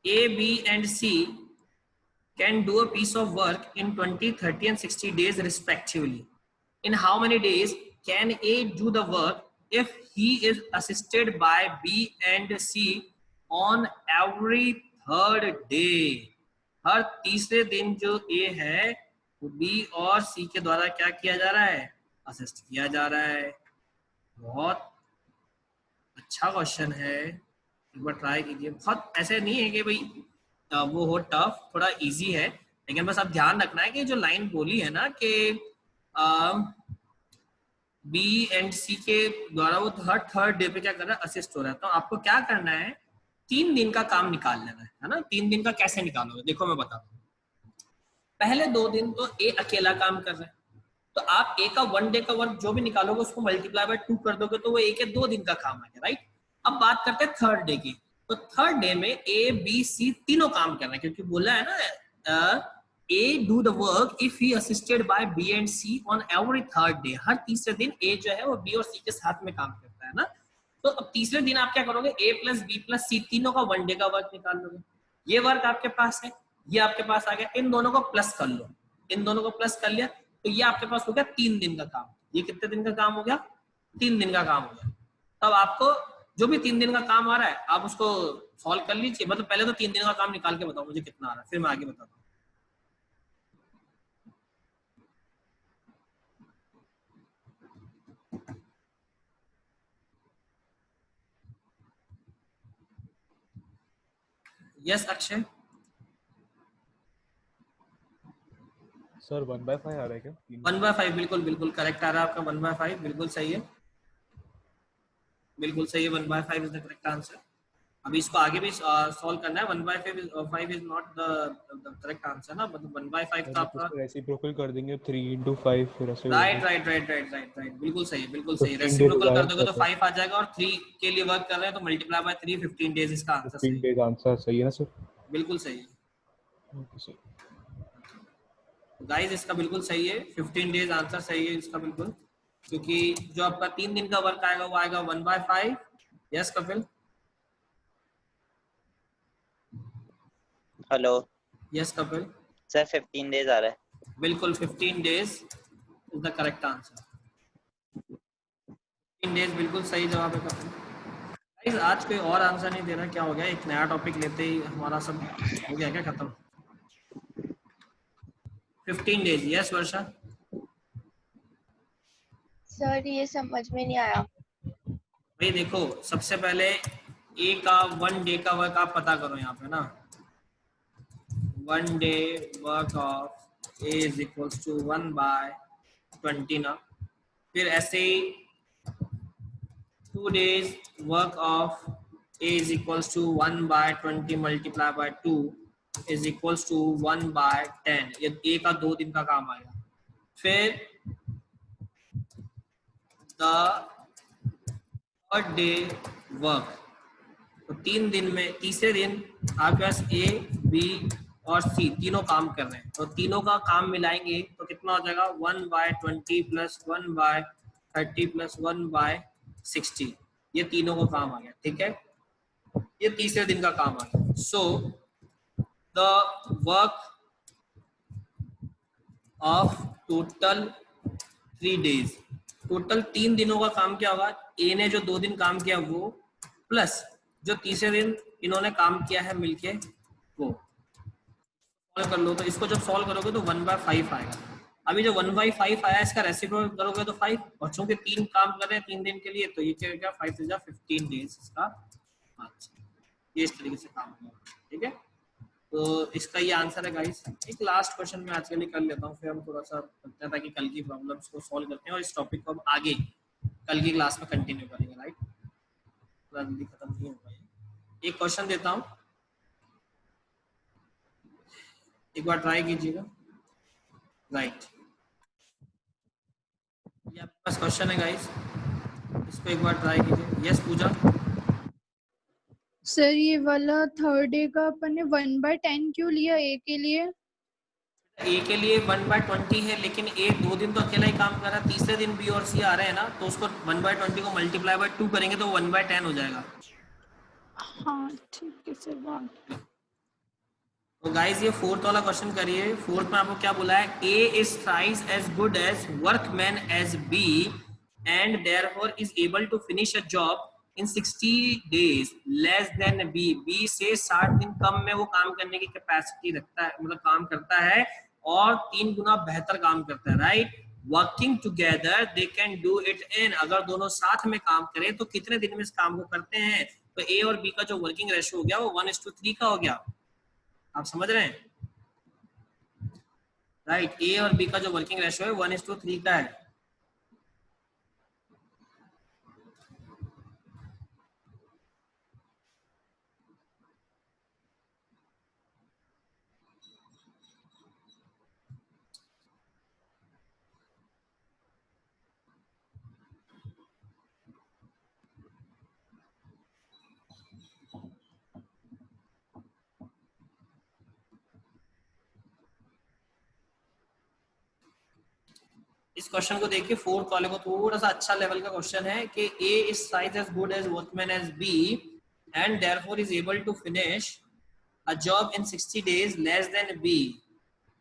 A, B and C can do a piece of work in 20, 30 and 60 days respectively. In how many days can A do the work if he is assisted by B and C on every third day? हर तीसरे दिन जो A है वो B और C के द्वारा क्या किया जा रहा है, असिस्ट किया जा रहा है। बहुत अच्छा क्वेश्चन है, एक बार ट्राई कीजिए। बहुत ऐसे नहीं है कि भाई वो हो टफ, थोड़ा इजी है, लेकिन बस आप ध्यान रखना है कि जो लाइन बोली है ना कि बी एंड सी के द्वारा वो हर थर्ड डे पे क्या कर रहा है, असिस्ट हो रहा है। तो आपको क्या करना है, 3 दिन का काम निकाल लेना है ना। 3 दिन का कैसे निकालोगे, देखो मैं बताता हूँ। पहले 2 दिन तो ए अकेला काम कर रहा है, तो आप ए का 1 डे का वर्क जो भी निकालोगे उसको मल्टीप्लाई बाय 2 कर दोगे तो वो एक या 2 दिन का काम है, राइट। अब बात करते हैं थर्ड डे की। तो थर्ड डे में ए बी सी तीनों काम कर रहे हैं, क्योंकि बोला है ना a do the work if he assisted by b and c on every third day. हर तीसरे दिन ए जो है वो बी और सी के साथ में काम करता है ना। तो अब तीसरे दिन आप क्या करोगे, ए प्लस बी प्लस सी तीनों का 1 डे का वर्क निकाल लोगे। ये वर्क आपके पास है, ये आपके पास आ गया, इन दोनों को प्लस कर लो, इन दोनों को प्लस कर लिया तो ये आपके पास हो गया 3 दिन का काम। ये कितने दिन का काम हो गया, 3 दिन का काम हो गया। तब आपको जो भी 3 दिन का काम आ रहा है आप उसको सॉल्व कर लीजिए। मतलब पहले तो 3 दिन का काम निकाल के बताओ मुझे कितना आ रहा है, फिर मैं आगे बताता हूँ। यस अक्षय। सर 1/5 आ रहा है क्या? 1/5 बिल्कुल बिल्कुल करेक्ट आ रहा है आपका, 1/5 बिल्कुल सही है, बिल्कुल सही है। 1/5 इज द करेक्ट आंसर। अभी इसको आगे भी सॉल्व करना है। 1/5 is not the correct answer ना, मतलब 1/5 का आपका रेसिप्रोकल कर देंगे 3 into 5 फिर ऐसे right right right right right right बिल्कुल सही, बिल्कुल सही। 15 days रेसिप्रोकल कर आया दोगे तो सर। 5 आ जाएगा और 3 के लिए वर्क कर रहे हैं तो मल्टीप्लाई बाय 3 15 डेज इसका आंसर 15 सही है, days आंसर सही है ना सर? बिल्कुल सही है। Okay sir. गाइस इसका बिल्कुल सही है, 15 डेज आंसर सही है इसका बिल्कुल, क्योंकि जो आपका 3 दिन का वर्क आएगा वो आएगा 1/5। Yes Kapil. Hello yes Kapil. Sir 15 days आ रहा है। बिल्कुल 15 days is the correct answer. 15 days बिल्कुल सही जवाब है कपिल। गाइस आज कोई और आंसर नहीं दे रहा, क्या हो गया? एक नया टॉपिक लेते ही हमारा सब हो गया क्या खत्म? 15 डेज। यस वर्षा। सर ये समझ में नहीं आया। भाई देखो सबसे पहले ए का 1 डे का वर्क आप पता करो यहाँ पे ना। 1 day work of a is equals to 1/20 ना। फिर ऐसे ही 2 days work of a is equals to 1/20 multiplied by 2 is equals to 1/10। ये a का 2 दिन का काम आएगा। फिर द थर्ड डे वर्क, तो 3 दिन में तीसरे दिन आपके पास ए बी और सी तीनों काम कर रहे हैं, तो तीनों का काम मिलाएंगे तो कितना हो जाएगा 1/20 प्लस 1/30 प्लस 1/60। ये तीनों का काम आ गया, ठीक है। ये तीसरे दिन का काम आ गया। So the work of total 3 days, total 3 दिनों का काम क्या होगा? ए ने जो 2 दिन काम किया वो प्लस जो तीसरे दिन इन्होंने काम किया है मिलके वो सॉल्व कर लो। तो इसको जब सॉल्व करोगे तो 1/5 आएगा। अभी जो 1/5 आया इसका रेसिप्रोकल करोगे तो 5, और चूंकि 3 काम कर रहे हैं 3 दिन के लिए तो ये क्या 5 से 15 डेज इसका आंसर। ये इस तरीके से काम होगा, ठीक है। तो इसका ये आंसर है गाइस। एक लास्ट क्वेश्चन मैं आज के लिए कर लेता हूँ, फिर हम थोड़ा सा करते हैं ताकि कल की प्रॉब्लम्स को सॉल्व करते हैं और इस टॉपिक को हम आगे कल की क्लास में कंटिन्यू करेंगे, राइट। थोड़ा जल्दी खत्म नहीं होगा ये। एक क्वेश्चन देता हूँ, एक बार ट्राई कीजिएगा। राइट, ये आपके पास क्वेश्चन है गाइस, इसको एक बार ट्राई कीजिए। यस पूजा। सर ये वाला थर्ड डे का अपन ने 1/10 क्यों लिया ए के लिए? ए के लिए 1/20 है, लेकिन ए 2 दिन तो अकेला ही काम कर रहा है, तीसरे दिन बी और सी आ रहे हैं ना, तो उसको 1/20 को मल्टीप्लाई बाय 2 करेंगे तो 1/10 हो जाएगा। हाँ ठीक है सर, बात। तो गाइस ये फोर्थ वाला क्वेश्चन करिए। फोर्थ में आपको क्या बोला है? A is thrice as good as workman as b and therefore is able to finish a job in 60 days less than b. B से 60 दिन कम में वो काम करने की कैपेसिटी रखता है, मतलब काम करता है और 3 गुना बेहतर काम करता है, right. Working together they can do it in, अगर दोनों साथ में काम करें तो कितने दिन में इस काम को करते हैं? तो ए और बी का जो वर्किंग रेशियो हो गया वो 1:3 का हो गया। आप समझ रहे हैं? राइट, ए और बी का जो वर्किंग रेशियो है 1:3 का है। इस क्वेश्चन को देखिए, फोर्थ वाले को थोड़ा सा अच्छा लेवल का क्वेश्चन है कि A is twice as good as workman as B and therefore is able to finish a job in 60 days less than B.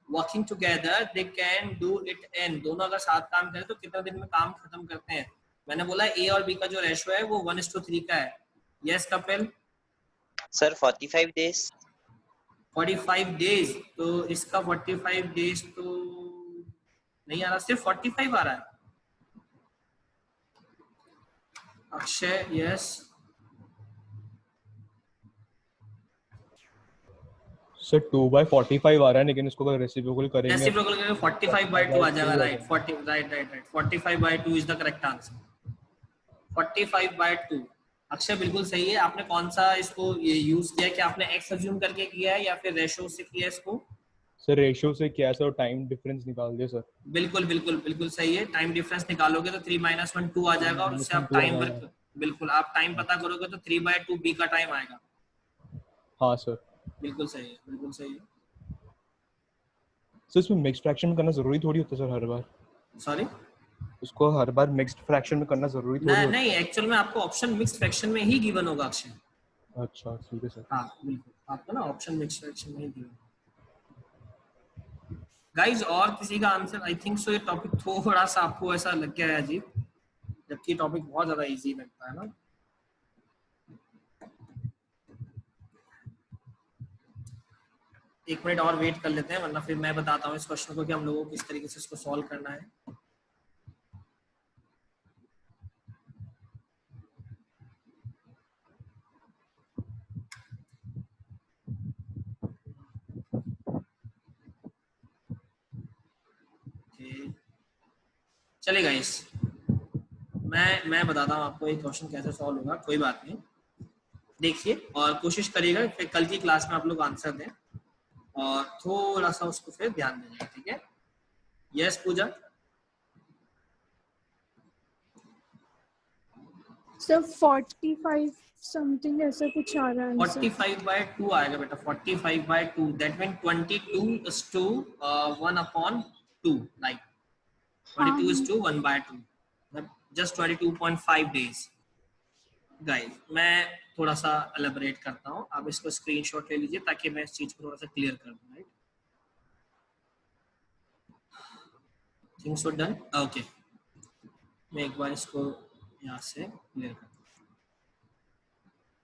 Working together they can do it in, दोनों अगर साथ काम करें तो कितने दिन में काम खत्म करते हैं? मैंने बोला A और B का जो रेशियो है वो 1:3 का है। Yes Kapil? Sir 45 days. 45 days, तो इसका 45 डेज तो नहीं आ रहा, सिर्फ 45 आ रहा है। अक्षय यस। सर 2/45 आ रहा है, लेकिन इसको अगर रेसिप्रोकल करेंगे रेसिप्रोकल करके 45/2 आ जाएगा। Right, 40 right 45/2 is the correct answer. 45/2। Akshay बिल्कुल सही है। आपने कौन सा इसको यूज किया, कि आपने एक्स अज्यूम करके किया है या फिर रेशियो से किया इसको? सर रेशियो से क्या सर, टाइम डिफरेंस निकाल दिया सर। बिल्कुल बिल्कुल बिल्कुल सही है। टाइम डिफरेंस निकालोगे तो 3 - 1 2 आ जाएगा और उससे आप टाइम वर्क, बिल्कुल आप टाइम पता करोगे तो 3/2 बी का टाइम आएगा। हाँ सर। बिल्कुल सही है, बिल्कुल सही है। सर इसमें मिक्स्ड फ्रैक्शन में करना जरूरी थोड़ी होता है सर हर बार? सॉरी, उसको हर बार मिक्स्ड फ्रैक्शन में करना जरूरी थोड़ी होता नहीं, एक्चुअल में आपको ऑप्शन मिक्स्ड फ्रैक्शन में ही गिवन होगा अक्षय। है? अच्छा ठीक है सर। हाँ बिल्कुल, आपको ना ऑप्शन मिक्स्ड फ्रैक्शन में ही गिवन। गाइस और किसी का आंसर? आई थिंक सो ये टॉपिक थोड़ा सा आपको ऐसा लग गया है अजीब, जबकि टॉपिक बहुत ज्यादा इजी लगता है ना। एक मिनट और वेट कर लेते हैं, वरना फिर मैं बताता हूँ इस क्वेश्चन को कि हम लोगों को किस तरीके से इसको सॉल्व करना है। चलिए गाइस, मैं बताता हूँ आपको एक क्वेश्चन कैसे सॉल्व होगा। कोई बात नहीं, देखिए और कोशिश करिएगा फिर कल की क्लास में आप लोग आंसर दें और थोड़ा सा उसको फिर ध्यान देंगे, ठीक है? यस पूजा? सर 45 समथिंग ऐसा कुछ आ रहा है। 45/2 आएगा बेटा। 45/2 that mean 22:1/2, right? 22:1/2, just 22.5 days. Guys मैं थोड़ा सा एलैबोरेट करता हूँ, आप इसको स्क्रीनशॉट ले लीजिए ताकि मैं इस चीज को थोड़ा सा क्लियर कर दूं। Right, think so done. Okay, मैं एक बार इसको यहाँ से क्लियर करता हूँ।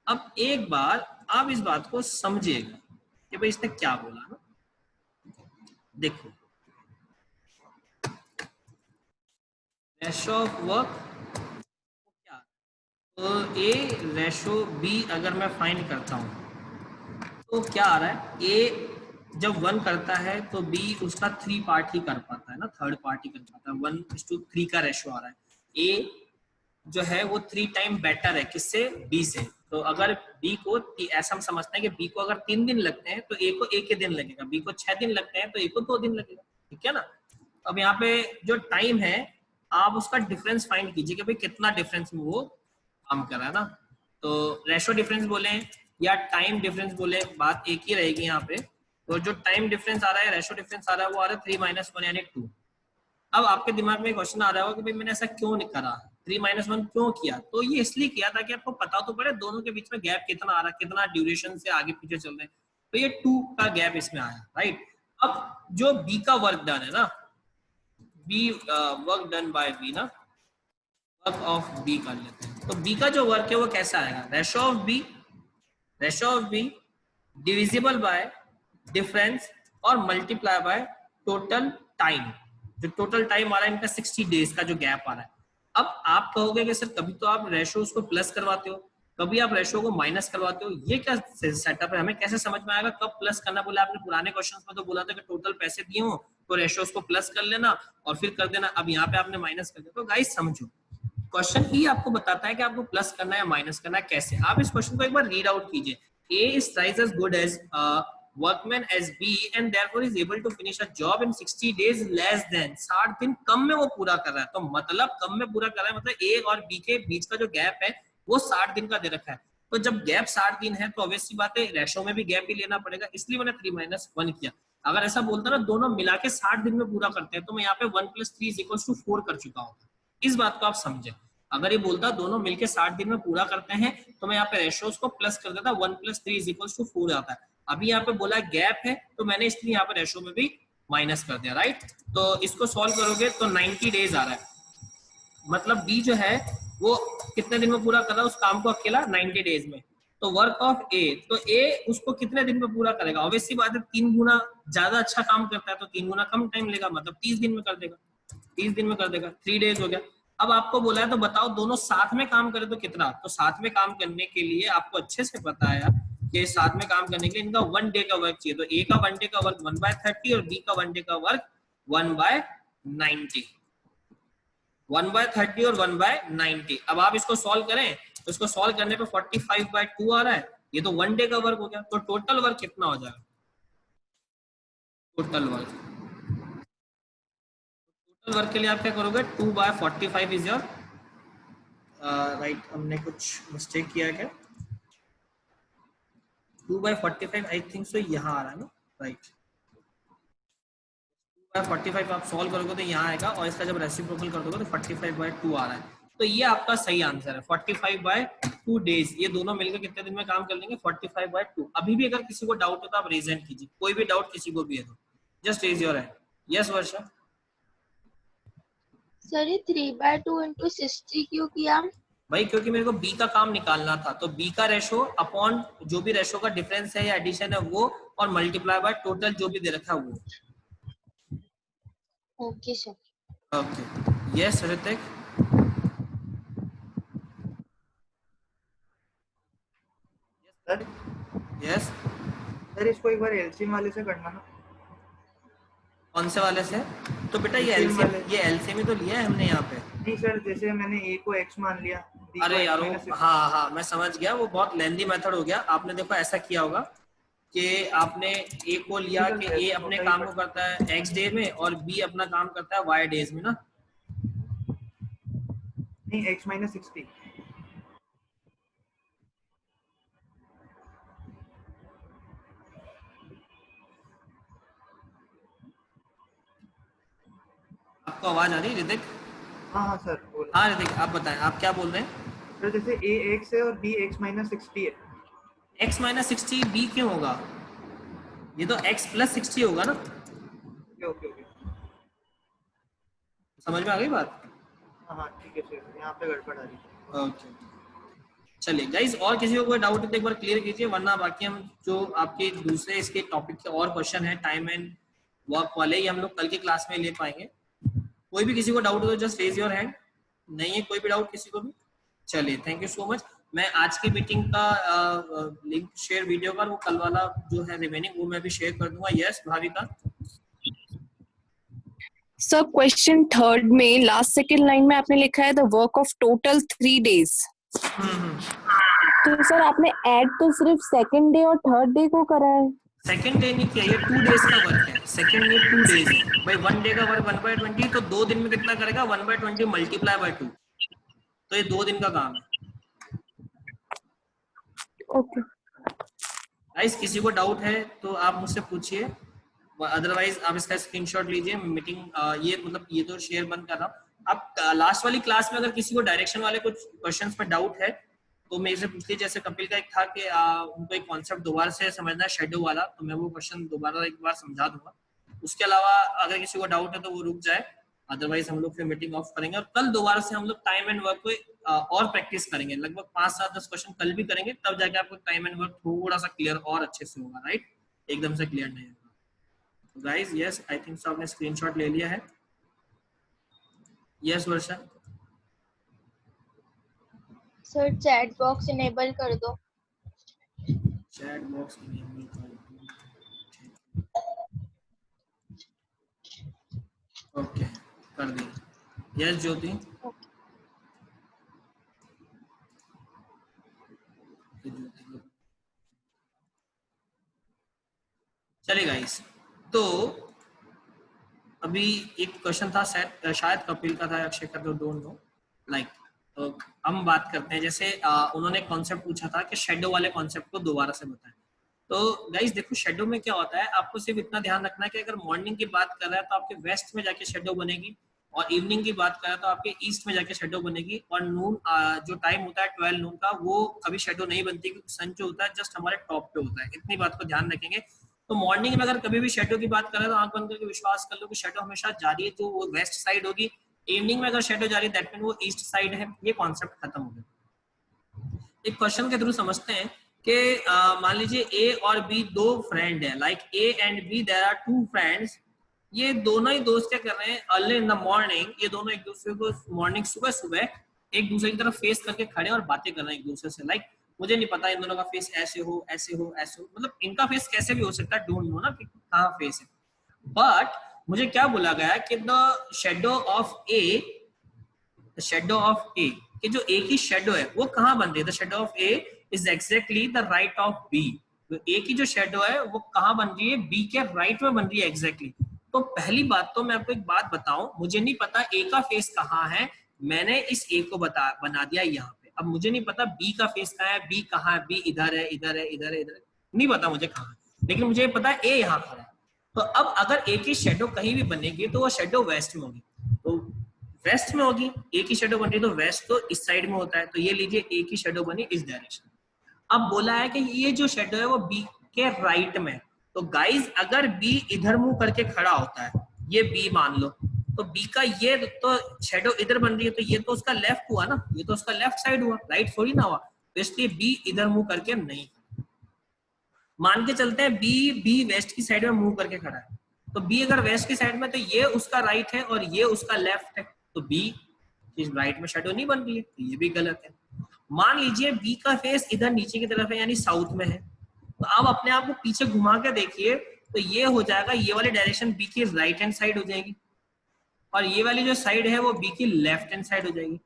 अब एक बार आप इस बात को समझिएगा कि भाई इसने क्या बोला ना। देखो, रेशो ऑफ वर्क क्या, तो ए रेशो बी अगर मैं फाइंड करता हूं तो क्या आ रहा है? ए जब 1 करता है तो बी उसका 3 पार्ट ही कर पाता है ना, थर्ड पार्ट ही कर पाता है। 1:3 का रेशो आ रहा है। ए जो है वो 3 टाइम बेटर है किससे? बी से। तो अगर बी को, ऐसा हम समझते हैं कि बी को अगर 3 दिन लगते हैं तो ए को 1 दिन लगेगा, बी को 6 दिन लगते हैं तो ए को 2 दिन लगेगा, ठीक है ना? अब यहाँ पे जो टाइम है आप उसका डिफरेंस फाइंड कीजिए कि भाई कितना डिफरेंस में वो काम कर रहा है ना। तो रेशो डिफरेंस बोले या टाइम डिफरेंस बोले, बात एक ही रहेगी यहाँ पे। तो जो टाइम डिफरेंस आ रहा है, रेशो डिफरेंस आ रहा है, वो आ रहा है 3 - 1 यानी 2। अब आपके दिमाग में क्वेश्चन आ रहा होगा कि भाई मैंने ऐसा क्यों नहीं करा, 3 - 1 क्यों किया? तो ये इसलिए किया ताकि आपको पता तो पड़े दोनों के बीच में गैप कितना आ रहा है, कितना ड्यूरेशन से आगे पीछे चल रहे हैं। तो ये 2 का गैप इसमें आया, राइट? अब जो बी का वर्क डन है ना, b work done by b ना, वर्क ऑफ बी कर लेते हैं। तो बी का जो वर्क है वो कैसा आएगा? Ratio of be divisible by difference और मल्टीप्लाई बाय टोटल टाइम। जो टोटल टाइम आ रहा है इनका 60 डेज का जो गैप आ रहा है। अब आप कहोगे कि सर कभी तो आप रेशो उसको प्लस करवाते हो, कभी आप रेशो को माइनस करवाते हो, ये क्या सेटअप है? हमें कैसे समझ में आएगा कब प्लस करना? बोले आपने पुराने क्वेश्चंस में तो बोला था कि टोटल पैसे दिए हो तो रेशो उसको प्लस कर लेना और फिर कर देना। अब यहाँ पे आपने माइनस कर दिया। तो गाइस समझो, क्वेश्चन ही आपको बताता है कि आपको प्लस करना है या माइनस करना है कैसे। आप इस क्वेश्चन को एक बार रीड आउट कीजिए। A is twice as good as workman as B and therefore is able to finish a job in 60 days less than, 60 दिन कम में वो पूरा कर रहा है। तो मतलब कम में पूरा कर रहा है, मतलब A और B के बीच का जो गैप है वो 60 दिन का दे रखा है। तो जब गैप 60 दिन है तो ऑब्वियस सी बात है रेशो में भी गैप ही लेना पड़ेगा, इसलिए मैंने 3 - 1 किया। अगर ऐसा बोलता ना दोनों मिला के 60 दिन में पूरा करते हैं, तो मैं यहाँ पे 1 + 3 = 4 कर चुका हूँ। इस बात को आप समझे। अगर ये बोलता दोनों मिलके 60 दिन में पूरा करते हैं, तो मैं यहाँ पे रेशियोज को प्लस कर देता, 1 + 3 = 4 आता है। अभी यहाँ पे बोला गैप है, तो मैंने इसलिए यहाँ पे रेशियो में भी माइनस कर दिया, राइट। तो इसको सॉल्व करोगे तो 90 डेज आ रहा है, मतलब बी जो है वो कितने दिन में पूरा कर रहा है उस काम को अकेला, 90 डेज में। तो वर्क ऑफ ए, तो ए उसको कितने दिन में पूरा करेगा? ऑब्वियसली बात है 3 गुना ज्यादा अच्छा काम करता है तो 3 गुना कम टाइम लेगा, मतलब 30 दिन में कर देगा, 30 दिन में कर देगा, 3 डेज हो गया। अब आपको बोला है तो बताओ दोनों साथ में काम करे तो कितना? तो साथ में काम करने के लिए आपको अच्छे से पता है कि साथ में काम करने के लिए इनका 1 डे का वर्क चाहिए। तो ए का 1 डे का वर्क 1/30 और बी का 1 डे का वर्क 1/90, 1/30 और 1/90। अब आप इसको सॉल्व करें तो इसको सॉल्व करने पे 45/2 आ रहा है, ये तो 1 डे का वर्क हो गया। तो टोटल वर्क कितना हो जाएगा? टोटल वर्क के लिए आप क्या करोगे? 2/45 इज योर राइट। हमने कुछ मिस्टेक किया है क्या? 2/45 आई थिंक सो यहाँ आ रहा है ना, राइट। 2/45 आप सॉल्व करोगे तो यहाँ आएगा, और इसका जब रेसिप्रोकल कर दोगे तो 45/2 आ रहा है। तो ये आपका सही आंसर है, 45/2 डेज। ये दोनों मिलकर कितने दिन में काम कर लेंगे? 45/2। अभी भी अगर किसी को डाउट हो तो आप रेज हैंड कीजिए, कोई भी डाउट किसी को भी है तो just raise your hand. Yes Varsha. Sir ये 3/2 × 60 क्यों किया? भाई क्योंकि मेरे को बी का काम निकालना था, तो बी का रेशो अपॉन जो भी रेशो का डिफरेंस है या एडिशन है वो, और मल्टीप्लाई बाय टोटल जो भी दे रखा है वो। Okay sir. Okay yes Hrithik. Sir yes sir इसको एक बार एलसीएम वाले से करना ना। कौन से वाले से? तो बेटा ये एलसीएम ही तो लिया है हमने यहाँ पे। नहीं सर, जैसे मैंने ए को x मान लिया, b अरे को यारो x - हाँ मैं समझ गया, वो बहुत लेंदी मेथड हो गया। आपने देखो ऐसा किया होगा कि आपने ए को लिया कि ए अपने काम को करता है x डे में और बी अपना काम करता है y डेज में ना। नहीं x - 60। आपको आवाज आ रही है ऋतिक? हाँ सर बोलो। हाँ ऋतिक आप बताएं, आप क्या बोल रहे हैं? सर जैसे a x है और b x - 60 है। x - 60 b क्यों होगा? ये तो x + 60 होगा ना। ओके समझ में आ गई बात? हाँ ठीक है सर, यहाँ पे गड़बड़ आ रही है। ओके चलिए गाइस, और किसी को कोई डाउट है तो एक बार क्लियर कीजिए, वरना बाकी हम जो आपके दूसरे इसके टॉपिक के और क्वेश्चन है टाइम एंड वर्क वाले, ये हम लोग कल की क्लास में ले पाएंगे। कोई भी किसी को डाउट हो तो जस्ट रेज योर हैंड। नहीं है कोई भी डाउट किसी को भी? चलिए थैंक यू सो मच। मैं आज की मीटिंग का लिंक शेयर वीडियो का, वो कल वाला जो है रिमेनिंग वो मैं भी शेयर कर दूंगा। यस भाविका। सर क्वेश्चन 3 में लास्ट सेकंड लाइन में आपने लिखा है the work of total 3 days. तो सर आपने ऐड तो सिर्फ सेकंड डे और थर्ड डे को करा है। सेकंड डे नहीं किया, ये 2 डेज का वर्क है। सेकंड डे 2 डेज है भाई। 1 डे का वर्क 1/20, तो 2 दिन में कितना करेगा? 1/20 मल्टीप्लाई बाय 2, तो ये 2 दिन का काम है। ओके गाइस किसी को डाउट है तो आप मुझसे पूछिए, अदरवाइज आप इसका स्क्रीनशॉट लीजिए। मीटिंग ये मतलब ये तो शेयर बंद कर रहा हूँ। अब लास्ट वाली क्लास में अगर किसी को डायरेक्शन वाले कुछ क्वेश्चंस पे डाउट है तो मेरे से पूछिए। जैसे कपिल का एक था कि उनको एक कॉन्सेप्ट दोबारा से समझना है शेडो वाला, तो मैं वो क्वेश्चन दोबारा एक बार समझा दूंगा। उसके अलावा अगर किसी को डाउट है तो वो रुक जाए, अदरवाइज हम लोग फिर मीटिंग ऑफ करेंगे और कल दोबारा से हम लोग टाइम एंड वर्क को और प्रैक्टिस करेंगे। लगभग 5, 7, 10 क्वेश्चन कल भी करेंगे, तब जाके आपको टाइम एंड वर्क थोड़ा सा क्लियर और अच्छे से होगा, राइट? एकदम से क्लियर नहीं होगा। Guys yes I think so आपने स्क्रीनशॉट ले लिया है। Yes Varsha. Sir chat box enable कर दो। चैट बॉक्स इनेबल कर दो। ओके कर दी। यस ज्योति। चलिए गाइस, तो अभी एक क्वेश्चन था शायद कपिल का था, अक्षय का, तो डोंट नो लाइक। तो हम बात करते हैं, जैसे उन्होंने कॉन्सेप्ट पूछा था कि शेडो वाले कॉन्सेप्ट को दोबारा से बताएं। तो गाइस देखो शेडो में क्या होता है, आपको सिर्फ इतना ध्यान रखना है कि अगर मॉर्निंग की बात कर रहा है तो आपके वेस्ट में जाके शेडो बनेगी, और इवनिंग की बात कर रहा है तो आपके ईस्ट में जाके शेडो बनेगी, और नून जो टाइम होता है 12 नून का, वो कभी शेडो नहीं बनती क्योंकि सन जो होता है जस्ट हमारे टॉप पे होता है। इतनी बात को ध्यान रखेंगे। तो मॉर्निंग में अगर कभी भी शेडो की बात करें तो आंख बंद करके विश्वास कर लो कि शेडो हमेशा जा रही है तो वो वेस्ट साइड होगी। इवनिंग में अगर शेडो जा रही है दैट मीन वो ईस्ट साइड है। ये कॉन्सेप्ट खत्म हो गया। एक क्वेश्चन के थ्रू समझते हैं कि मान लीजिए ए और बी दो फ्रेंड है, like a and b, there are two friends. ये दोनों ही दोस्त क्या कर रहे हैं, अर्ली इन द मॉर्निंग ये दोनों एक दूसरे को मॉर्निंग सुबह सुबह एक दूसरे की तरफ फेस करके खड़े और बातें कर रहे हैं एक दूसरे से। लाइक मुझे नहीं पता इन दोनों का फेस ऐसे हो ऐसे हो ऐसे हो, मतलब इनका फेस कैसे भी हो सकता है, डोंट नो ना कि कहाँ फेस है। बट मुझे क्या बोला गया कि the shadow of a, the shadow of a, कि जो ए की शेडो है वो कहाँ बन रही है, the shadow of a is exactly the right of b. A की जो शेडो है वो कहाँ बन रही है, बी के राइट में बन रही है एग्जैक्टली। तो पहली बात तो मैं आपको एक बात बताऊं, मुझे नहीं पता ए का फेस कहाँ है, मैंने इस ए को बना दिया यहाँ पे। अब मुझे नहीं पता बी का फेस कहाँ है, बी कहाँ है, बी इधर है इधर है इधर है इधर है, नहीं पता मुझे कहाँ है, लेकिन मुझे पता है ए यहाँ खड़ा है। तो अब अगर ए की शेडो कहीं भी बनेगी तो वो शेडो वेस्ट में होगी, तो वेस्ट में होगी। ए की शेडो बन रही तो वेस्ट तो इस साइड में होता है, तो ये लीजिए ए की शेडो बनी इस डायरेक्शन। अब बोला है कि ये जो शेडो है वो बी के राइट में है। तो गाइज अगर बी इधर मुंह करके खड़ा होता है, ये बी मान लो, तो बी का ये तो शेडो इधर बन रही है, तो ये तो उसका लेफ्ट हुआ ना, ये तो उसका लेफ्ट साइड हुआ, राइट थोड़ी ना हुआ। तो इसलिए बी इधर मुंह करके नहीं, मान के चलते हैं बी वेस्ट की साइड में मुंह करके खड़ा है, तो बी अगर वेस्ट की साइड में तो ये उसका राइट है और ये उसका लेफ्ट है, तो बी राइट में शेडो नहीं बन रही है, तो ये भी गलत है। मान लीजिए बी का फेस इधर नीचे की तरफ है यानी साउथ में है, तो आप अपने आप को पीछे घुमा के देखिए तो ये हो जाएगा, ये वाली डायरेक्शन बी की राइट हैंड साइड हो जाएगी और ये वाली जो साइड है वो बी की लेफ्ट हैंड साइड हो जाएगी।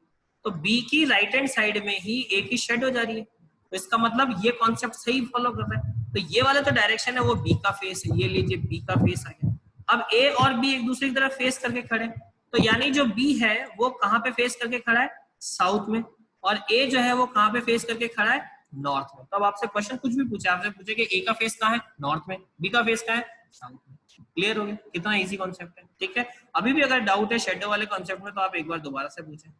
तो बी की राइट हैंड साइड में ही ए की शेड हो जा रही है, तो इसका मतलब ये कॉन्सेप्ट सही फॉलो कर रहा है। तो ये वाला जो डायरेक्शन है वो बी का फेस है, ये लीजिए बी का फेस आ गया। अब ए और बी एक दूसरे की तरफ फेस करके खड़े, तो यानी जो बी है वो कहाँ पे फेस करके खड़ा है, साउथ में, और ए जो है वो कहाँ पे फेस करके खड़ा है, नॉर्थ में। तो अब आपसे क्वेश्चन कुछ भी पूछे, आपसे पूछे कि ए का फेस कहाँ है, नॉर्थ में, बी का फेस कहाँ है, साउथ में। क्लियर हो गया, कितना इजी कॉन्सेप्ट है, ठीक है। अभी भी अगर डाउट है शेडो वाले कॉन्सेप्ट में तो आप एक बार दोबारा से पूछें।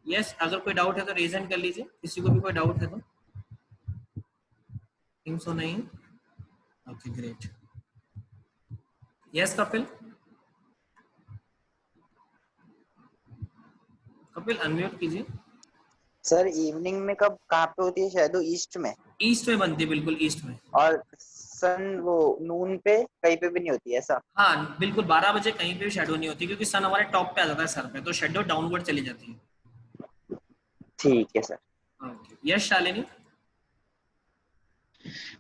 यस, अगर कोई डाउट है तो रेज हैंड कर लीजिए, किसी को भी कोई डाउट है तो। थिंक सो नहीं, okay great. Yes Kapil, Kapil unmute कीजिए। सर इवनिंग में कब कहाँ पे होती है शैडो, ईस्ट में? ईस्ट में बनती है, बिल्कुल ईस्ट में। और सन वो नून पे कहीं पे भी नहीं होती है ऐसा? हाँ बिल्कुल, 12 बजे कहीं पे भी शेडो नहीं होती क्योंकि सन हमारे टॉप पे आ जाता है सर पे, तो शेडो डाउनवर्ड चली जाती है। ठीक है सर। यस शालिनी।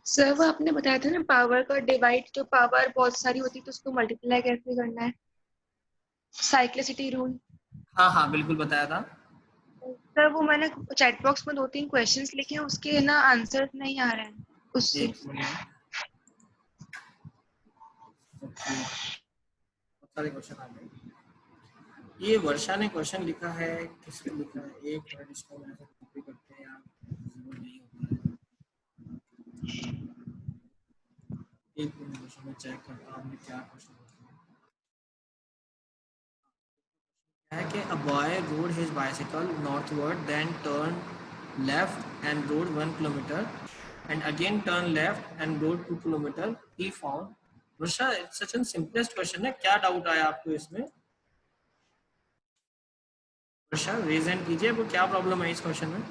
सर वो आपने बताया था ना पावर का डिवाइड, जो पावर बहुत सारी होती है तो उसको मल्टीप्लाई कैसे करना है, साइक्लिसिटी रूल। हाँ हाँ बिल्कुल बताया था सर वो मैंने चैट बॉक्स में 2-3 क्वेश्चंस लिखे हैं, उसके ना आंसर नहीं आ रहे हैं उससे। एक मिनट, सारे क्वेश्चन आ गए। ये वर्षा ने क्वेश्चन लिखा है, किसने लिखा है, एक मिनट इसको मैं कॉपी करते हैं यार, नहीं होता है। एक मिनट क्वेश्चन में चेक करता हूँ आपने क्या क्वेश्चन है कि a boy rode his bicycle northward, then turned left and rode 1 kilometer, and again turned left and rode 2 kilometer. He found. Varsha, it's such a simplest question है, क्या doubt आया आपको इसमें? वर्षा रेज हैंड कीजिए, वो क्या प्रॉब्लम है इस क्वेश्चन में?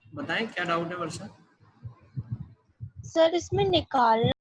बताएं क्या डाउट है वर्षा? सर इसमें निकालना